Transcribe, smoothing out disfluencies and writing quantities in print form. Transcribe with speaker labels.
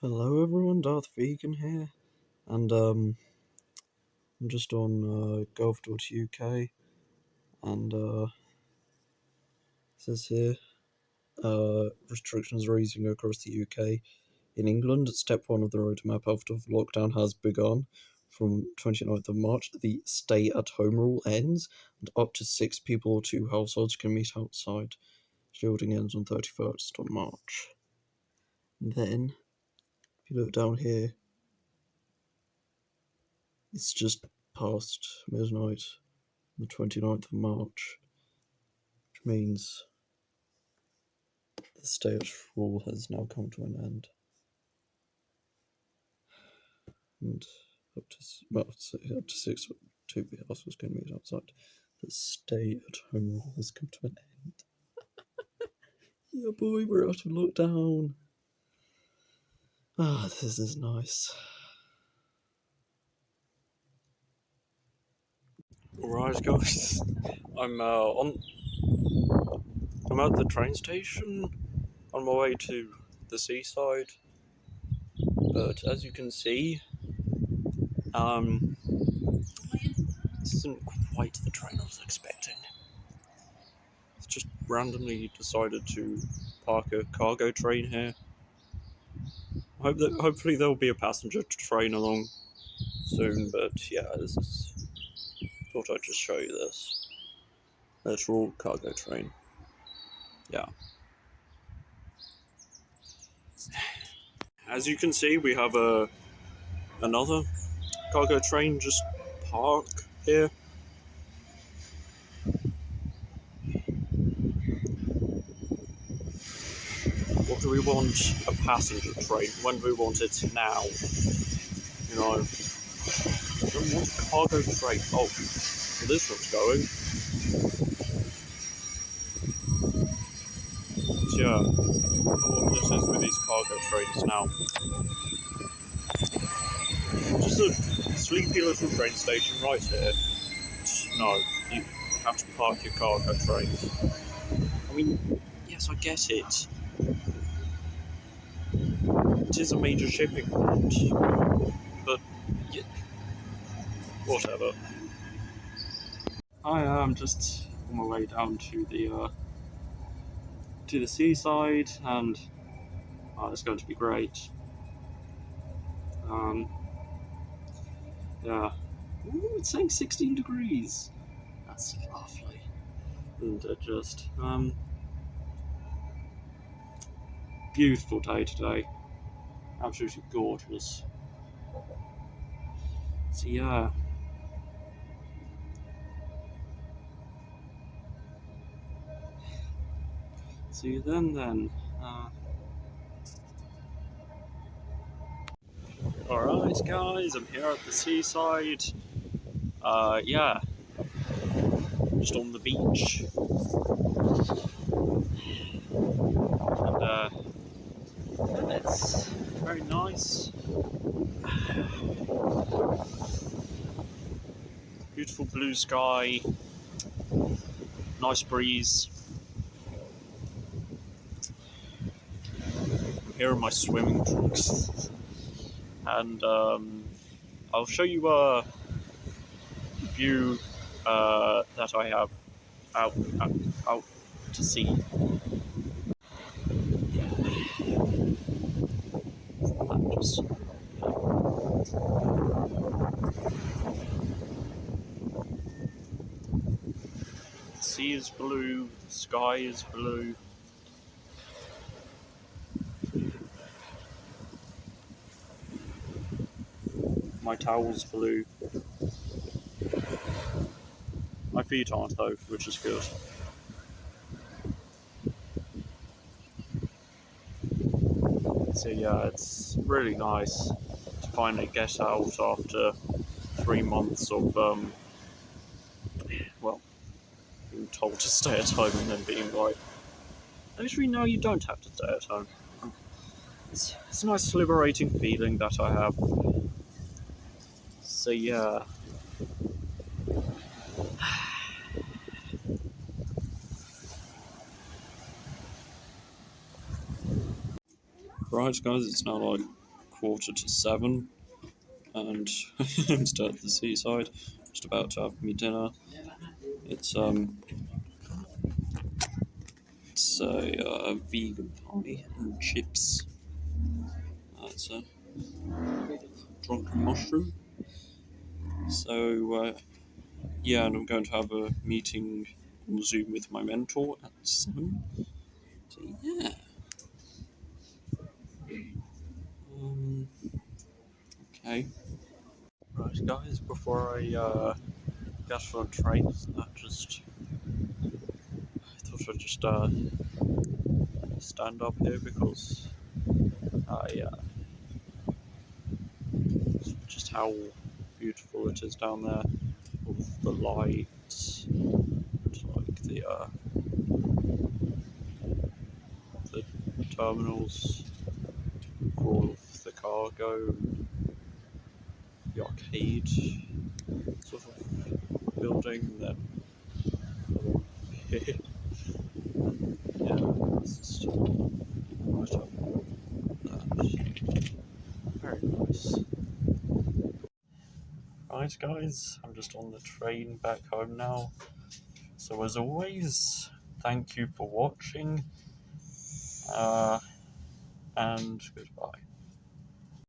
Speaker 1: Hello everyone, Darth Vegan here, and I'm just on gov.uk, and it says here, restrictions are easing across the UK. In England, step 1 of the roadmap after lockdown has begun. From 29th of March, the stay-at-home rule ends, and up to 6 people or 2 households can meet outside. Shielding ends on 31st of March. And then, if you look down here, it's just past midnight, the 29th of March, which means the stay-at rule has now come to an end. And up to 6 or 2 households can meet outside. The stay-at-home rule has come to an end. Yeah, boy, we're out of lockdown. Ah, this is nice. Alright, guys, I'm at the train station on my way to the seaside, but as you can see, this isn't quite the train I was expecting. It's just randomly decided to park a cargo train here. Hopefully there'll be a passenger train along soon, but yeah, thought I'd just show you this. Literal cargo train. Yeah. As you can see, we have another cargo train just parked here. What do we want a passenger train? When do we want it now? You know, we don't want a cargo train. Oh, well, this one's going. So, yeah, I don't know what this is with these cargo trains now. Just a sleepy little train station right here. No, you have to park your cargo trains. I mean, yes, I get it. It is a major shipping port, but yeah, whatever. I am just on my way down to the seaside, and it's going to be great. Yeah. Ooh, it's saying 16 degrees. That's lovely. And just beautiful day today. Absolutely gorgeous. So yeah. See you then. Alright guys, I'm here at the seaside. Yeah. Just on the beach. And it's very nice. Beautiful blue sky. Nice breeze. Here are my swimming trunks. And I'll show you a view that I have out to sea. Just, the sea is blue, the sky is blue. My towel's blue. My feet aren't though, which is good. So yeah, it's really nice to finally get out after 3 months of well, being told to stay at home and then being like, actually no, you don't have to stay at home. It's a nice liberating feeling that I have. So yeah. Right guys, it's now like 7:15, and I'm still at the seaside, just about to have me dinner. It's a vegan pie and chips. That's a drunken mushroom. So yeah, and I'm going to have a meeting on Zoom with my mentor at 7. So yeah. Um, okay. Right, guys. Before I get on the train, I thought I'd just stand up here because just how beautiful it is down there with the lights and like the terminals for all of the cargo, the arcade sort of building, then here. Yeah, it's just right up that. Very nice. Right, guys, I'm just on the train back home now. So, as always, thank you for watching, and goodbye.